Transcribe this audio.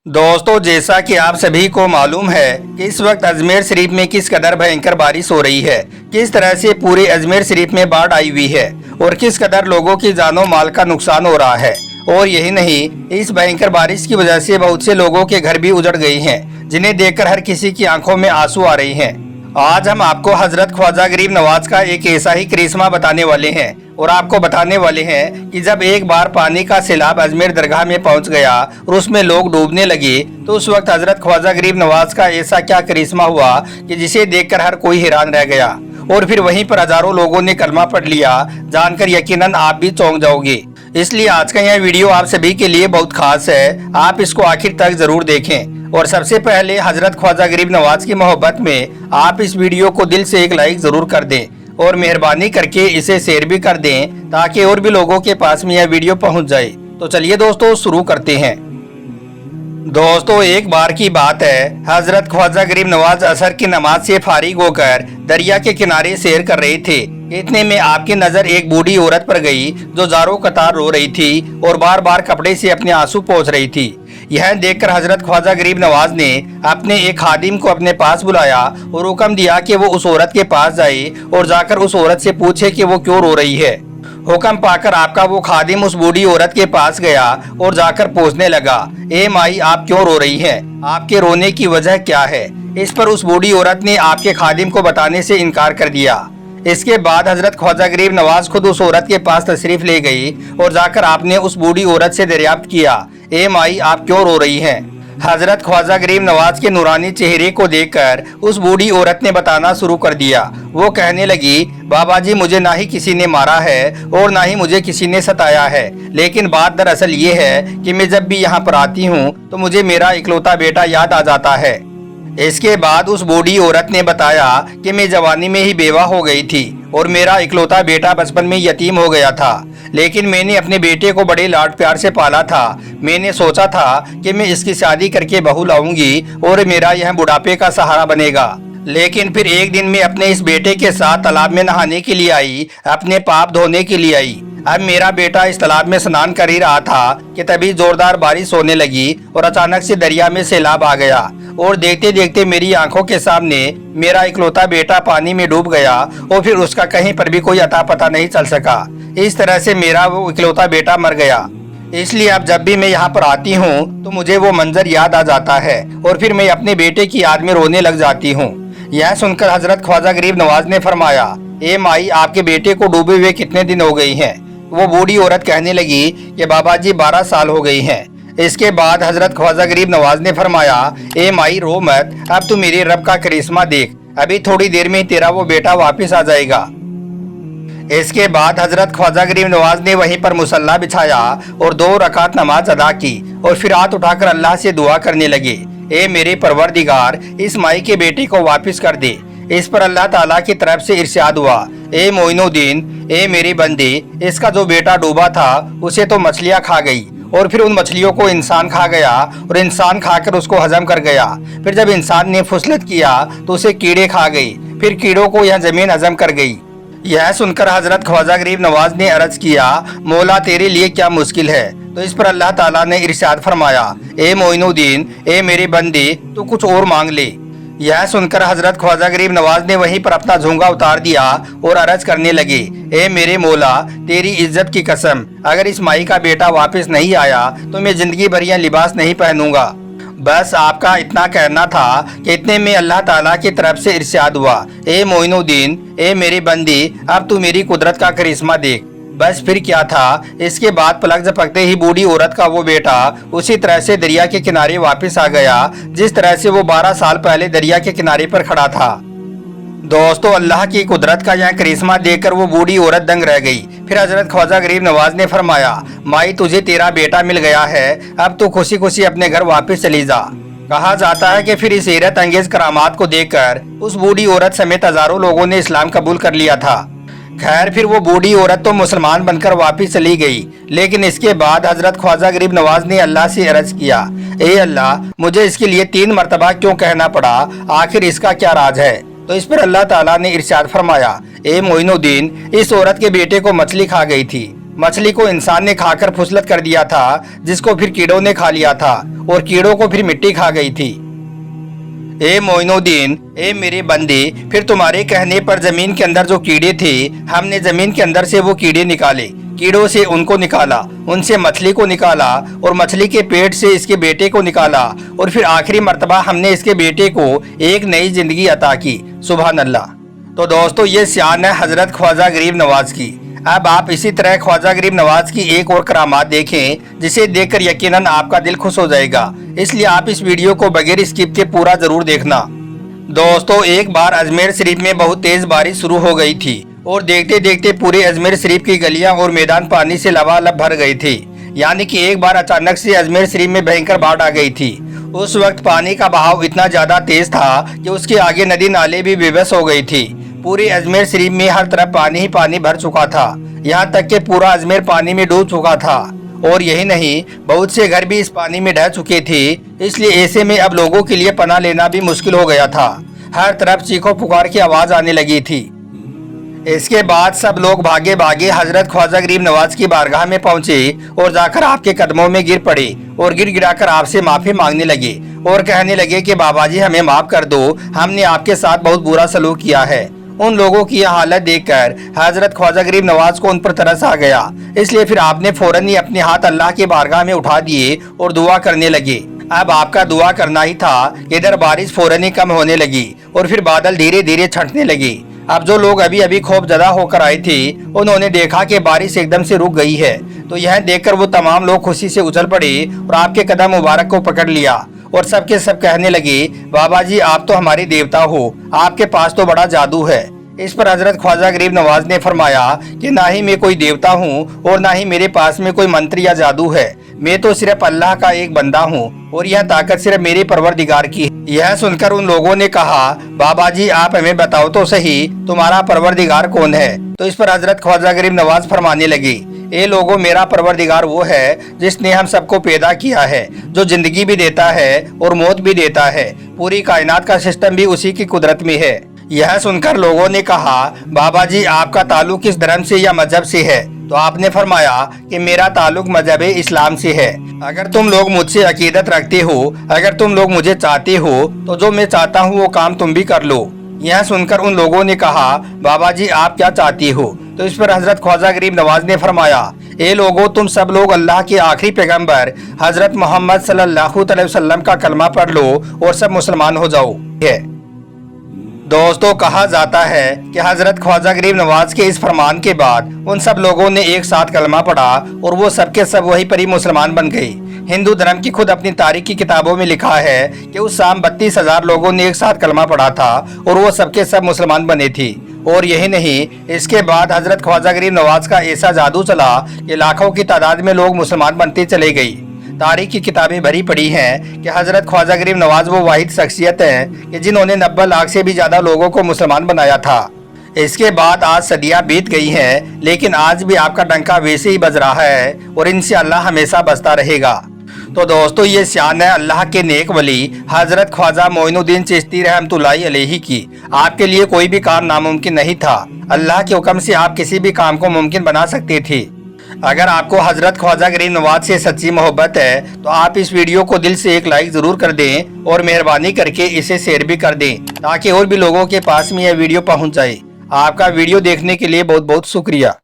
दोस्तों, जैसा कि आप सभी को मालूम है कि इस वक्त अजमेर शरीफ में किस कदर भयंकर बारिश हो रही है, किस तरह से पूरे अजमेर शरीफ में बाढ़ आई हुई है और किस कदर लोगों की जानो माल का नुकसान हो रहा है। और यही नहीं, इस भयंकर बारिश की वजह से बहुत से लोगों के घर भी उजड़ गए हैं, जिन्हें देखकर हर किसी की आंखों में आंसू आ रहे हैं। आज हम आपको हजरत ख्वाजा गरीब नवाज का एक ऐसा ही करिश्मा बताने वाले हैं और आपको बताने वाले हैं कि जब एक बार पानी का सैलाब अजमेर दरगाह में पहुंच गया और उसमें लोग डूबने लगे, तो उस वक्त हजरत ख्वाजा गरीब नवाज का ऐसा क्या करिश्मा हुआ कि जिसे देखकर हर कोई हैरान रह गया। और फिर वहीं पर हजारों लोगों ने कलमा पढ़ लिया, जानकर यकीनन आप भी चौंक जाओगे। इसलिए आज का यह वीडियो आप सभी के लिए बहुत खास है, आप इसको आखिर तक जरूर देखें। और सबसे पहले हजरत ख्वाजा गरीब नवाज की मोहब्बत में आप इस वीडियो को दिल से एक लाइक जरूर कर दें और मेहरबानी करके इसे शेयर भी कर दें, ताकि और भी लोगों के पास में यह वीडियो पहुंच जाए। तो चलिए दोस्तों, शुरू करते हैं। दोस्तों, एक बार की बात है, हजरत ख्वाजा गरीब नवाज असर की नमाज से फारिग होकर दरिया के किनारे सैर कर रहे थे। इतने में आपकी नजर एक बूढ़ी औरत पर गई, जो जारो कतार रो रही थी और बार बार कपड़े से अपने आंसू पोंछ रही थी। यह देखकर हजरत ख्वाजा गरीब नवाज ने अपने एक खादिम को अपने पास बुलाया और हुक्म दिया कि वो उस औरत के पास जाए और जाकर उस औरत से पूछे कि वो क्यों रो रही है। हुक्म पाकर आपका वो खादिम उस बूढ़ी औरत के पास गया और जाकर पूछने लगा, ए माई, आप क्यों रो रही हैं? आपके रोने की वजह क्या है? इस पर उस बूढ़ी औरत ने आपके खादिम को बताने से इनकार कर दिया। इसके बाद हजरत ख्वाजा गरीब नवाज खुद उस औरत के पास तशरीफ ले गई और जाकर आपने उस बूढ़ी औरत से दरियाफ्त किया, ए माई, आप क्यों रो रही हैं? हजरत ख्वाजा गरीब नवाज के नूरानी चेहरे को देखकर उस बूढ़ी औरत ने बताना शुरू कर दिया। वो कहने लगी, बाबा जी, मुझे ना ही किसी ने मारा है और ना ही मुझे किसी ने सताया है, लेकिन बात दरअसल ये है कि मैं जब भी यहाँ पर आती हूँ तो मुझे मेरा इकलौता बेटा याद आ जाता है। इसके बाद उस बूढ़ी औरत ने बताया कि मैं जवानी में ही बेवा हो गई थी और मेरा इकलौता बेटा बचपन में यतीम हो गया था, लेकिन मैंने अपने बेटे को बड़े लाड प्यार से पाला था। मैंने सोचा था कि मैं इसकी शादी करके बहू लाऊंगी और मेरा यह बुढ़ापे का सहारा बनेगा। लेकिन फिर एक दिन मैं अपने इस बेटे के साथ तालाब में नहाने के लिए आई, अपने पाप धोने के लिए आई। अब मेरा बेटा इस तालाब में स्नान कर ही रहा था कि तभी जोरदार बारिश होने लगी और अचानक से दरिया में सैलाब आ गया और देखते देखते मेरी आंखों के सामने मेरा इकलौता बेटा पानी में डूब गया और फिर उसका कहीं पर भी कोई अता पता नहीं चल सका। इस तरह से मेरा वो इकलौता बेटा मर गया। इसलिए अब जब भी मैं यहाँ पर आती हूँ तो मुझे वो मंजर याद आ जाता है और फिर मैं अपने बेटे की याद में रोने लग जाती हूँ। यह सुनकर हजरत ख्वाजा गरीब नवाज ने फरमाया, ए माई, आपके बेटे को डूबे हुए कितने दिन हो गई हैं? वो बूढ़ी औरत कहने लगी कि बाबा जी, 12 साल हो गई हैं। इसके बाद हजरत ख्वाजा गरीब नवाज ने फरमाया, ए माई, रो मत, अब तू मेरे रब का करिश्मा देख, अभी थोड़ी देर में तेरा वो बेटा वापस आ जाएगा। इसके बाद हजरत ख्वाजा गरीब नवाज ने वहीं पर मुसल्ला बिछाया और 2 रकात नमाज अदा की और फिर हाथ उठाकर अल्लाह से दुआ करने लगे, ए मेरे परवरदिगार, इस माई के बेटे को वापस कर दे। इस पर अल्लाह ताला की तरफ से इरशाद हुआ, ए मोइनुद्दीन, ए मेरे बंदे, इसका जो बेटा डूबा था उसे तो मछलियां खा गई और फिर उन मछलियों को इंसान खा गया और इंसान खाकर उसको हजम कर गया। फिर जब इंसान ने फुसलत किया तो उसे कीड़े खा गई, फिर कीड़ों को यह जमीन हजम कर गई। यह सुनकर हजरत ख्वाजा गरीब नवाज ने अर्ज किया, मौला, तेरे लिए क्या मुश्किल है? तो इस पर अल्लाह ताला ने इरशाद फरमाया, ए मोइनुद्दीन, ए मेरे बंदे, तू कुछ और मांग ले। यह सुनकर हजरत ख्वाजा गरीब नवाज ने वहीं पर अपना झोंगा उतार दिया और अर्ज करने लगे, ए मेरे मौला, तेरी इज्जत की कसम, अगर इस माई का बेटा वापस नहीं आया तो मैं जिंदगी भर यह लिबास नहीं पहनूंगा। बस आपका इतना कहना था कि इतने में अल्लाह ताला की तरफ से इरशाद हुआ, ए मोइनुद्दीन, ए मेरे बंदी, अब तू मेरी कुदरत का करिश्मा देख। बस फिर क्या था, इसके बाद पलक झपकते ही बूढ़ी औरत का वो बेटा उसी तरह से दरिया के किनारे वापस आ गया, जिस तरह से वो 12 साल पहले दरिया के किनारे पर खड़ा था। दोस्तों, अल्लाह की कुदरत का यह करिश्मा देखकर वो बूढ़ी औरत दंग रह गई। फिर हजरत ख्वाजा गरीब नवाज ने फरमाया, माई, तुझे तेरा बेटा मिल गया है, अब तू खुशी खुशी अपने घर वापस चली जा। कहा जाता है कि फिर इस हैरत अंगेज करामात को देखकर उस बूढ़ी औरत समेत हजारों लोगों ने इस्लाम कबूल कर लिया था। खैर, फिर वो बूढ़ी औरत तो मुसलमान बनकर वापस चली गई, लेकिन इसके बाद हजरत ख्वाजा गरीब नवाज ने अल्लाह से अर्ज किया, ए अल्लाह, मुझे इसके लिए 3 मरतबा क्यों कहना पड़ा? आखिर इसका क्या राज है? तो इस पर अल्लाह ताला ने इरशाद फरमाया, ए मोइनुद्दीन, इस औरत के बेटे को मछली खा गई थी। मछली को इंसान ने खाकर फुसलत कर दिया था, जिसको फिर कीड़ों ने खा लिया था और कीड़ों को फिर मिट्टी खा गई थी। ए मोइनुद्दीन, ए मेरे बंदे, फिर तुम्हारे कहने पर जमीन के अंदर जो कीड़े थे, हमने जमीन के अंदर से वो कीड़े निकाले, कीड़ों से उनको निकाला, उनसे मछली को निकाला और मछली के पेट से इसके बेटे को निकाला और फिर आखिरी मर्तबा हमने इसके बेटे को एक नई जिंदगी अता की। सुभान अल्लाह। तो दोस्तों, ये शान है हजरत ख्वाजा गरीब नवाज की। अब आप इसी तरह ख्वाजा गरीब नवाज की एक और करामात देखें, जिसे देखकर यकीनन आपका दिल खुश हो जाएगा। इसलिए आप इस वीडियो को बगैर स्किप के पूरा जरूर देखना। दोस्तों, एक बार अजमेर शरीफ में बहुत तेज बारिश शुरू हो गई थी और देखते देखते पूरे अजमेर शरीफ की गलियां और मैदान पानी से लबालब भर गए थे। यानी कि एक बार अचानक से अजमेर शरीफ में भयंकर बाढ़ आ गई थी। उस वक्त पानी का बहाव इतना ज्यादा तेज था कि उसके आगे नदी नाले भी बेबस हो गई थी। पूरे अजमेर शरीफ में हर तरफ पानी ही पानी भर चुका था, यहाँ तक कि पूरा अजमेर पानी में डूब चुका था। और यही नहीं, बहुत से घर भी इस पानी में ढह चुके थे। इसलिए ऐसे में अब लोगों के लिए पनाह लेना भी मुश्किल हो गया था। हर तरफ चीखों पुकार की आवाज आने लगी थी। इसके बाद सब लोग भागे भागे हजरत ख्वाजा गरीब नवाज की बारगाह में पहुंचे और जाकर आपके कदमों में गिर पड़े और गिर गिराकर आपसे माफी मांगने लगे और कहने लगे कि बाबा जी, हमें माफ कर दो, हमने आपके साथ बहुत बुरा सलूक किया है। उन लोगों की यह हालत देखकर हजरत ख्वाजा गरीब नवाज को उन पर तरस आ गया। इसलिए फिर आपने फौरन ही अपने हाथ अल्लाह की बारगाह में उठा दिए और दुआ करने लगे। अब आपका दुआ करना ही था, इधर बारिश फौरन ही कम होने लगी और फिर बादल धीरे धीरे छंटने लगे। अब जो लोग अभी अभी खौफजदा होकर आए थे, उन्होंने देखा कि बारिश एकदम से रुक गई है। तो यह देखकर वो तमाम लोग खुशी से उछल पड़े और आपके कदम मुबारक को पकड़ लिया और सबके सब कहने लगे, बाबा जी, आप तो हमारे देवता हो, आपके पास तो बड़ा जादू है। इस पर हजरत ख्वाजा गरीब नवाज ने फरमाया कि ना ही मैं कोई देवता हूँ और ना ही मेरे पास में कोई मंत्र या जादू है। मैं तो सिर्फ अल्लाह का एक बंदा हूँ और यह ताकत सिर्फ मेरे परवरदिगार की है। यह सुनकर उन लोगों ने कहा, बाबा जी, आप हमें बताओ तो सही, तुम्हारा परवरदिगार कौन है? तो इस पर हजरत ख्वाजा गरीब नवाज फरमाने लगे, ए लोगों, मेरा परवरदिगार वो है जिसने हम सबको पैदा किया है, जो जिंदगी भी देता है और मौत भी देता है। पूरी कायनात का सिस्टम भी उसी की कुदरत में है। यह सुनकर लोगों ने कहा, बाबा जी, आपका ताल्लुक किस धर्म से या मजहब से है? तो आपने फरमाया कि मेरा ताल्लुक मजहब इस्लाम से है। अगर तुम लोग मुझसे अकीदत रखते हो, अगर तुम लोग मुझे चाहते हो, तो जो मैं चाहता हूँ वो काम तुम भी कर लो। यह सुनकर उन लोगों ने कहा, बाबा जी, आप क्या चाहती हो? तो इस पर हजरत ख्वाजा गरीब नवाज ने फरमाया, ए लोगों, तुम सब लोग अल्लाह के आखिरी पैगंबर हजरत मोहम्मद सल्लल्लाहु अलैहि वसल्लम का कलमा पढ़ लो और सब मुसलमान हो जाओ। दोस्तों, कहा जाता है कि हजरत ख्वाजा गरीब नवाज के इस फरमान के बाद उन सब लोगों ने एक साथ कलमा पढ़ा और वो सबके सब वही पर ही मुसलमान बन गए। हिंदू धर्म की खुद अपनी तारीख की किताबों में लिखा है कि उस शाम 32,000 लोगों ने एक साथ कलमा पढ़ा था और वो सबके सब मुसलमान बने थे। और यही नहीं, इसके बाद हजरत ख्वाजा गरीब नवाज का ऐसा जादू चला कि लाखों की तादाद में लोग मुसलमान बनते चले गए। तारीख की किताबें भरी पड़ी हैं कि हजरत ख्वाजा गरीब नवाज वो वाहिद शख्सियत हैं कि जिन्होंने 90 लाख से भी ज्यादा लोगों को मुसलमान बनाया था। इसके बाद आज सदियां बीत गई हैं, लेकिन आज भी आपका डंका वैसे ही बज रहा है और इंशाअल्लाह हमेशा बजता रहेगा। तो दोस्तों, ये शान है अल्लाह के नेक वली हजरत ख्वाजा मोइनुद्दीन चिश्ती रहमतुल्लाहि अलैहि की। आपके लिए कोई भी काम नामुमकिन नहीं था। अल्लाह के हुक्म से आप किसी भी काम को मुमकिन बना सकते थे। अगर आपको हजरत ख्वाजा गरीब नवाज से सच्ची मोहब्बत है तो आप इस वीडियो को दिल से एक लाइक जरूर कर दें और मेहरबानी करके इसे शेयर भी कर दें, ताकि और भी लोगों के पास में यह वीडियो पहुंच जाए। आपका वीडियो देखने के लिए बहुत बहुत शुक्रिया।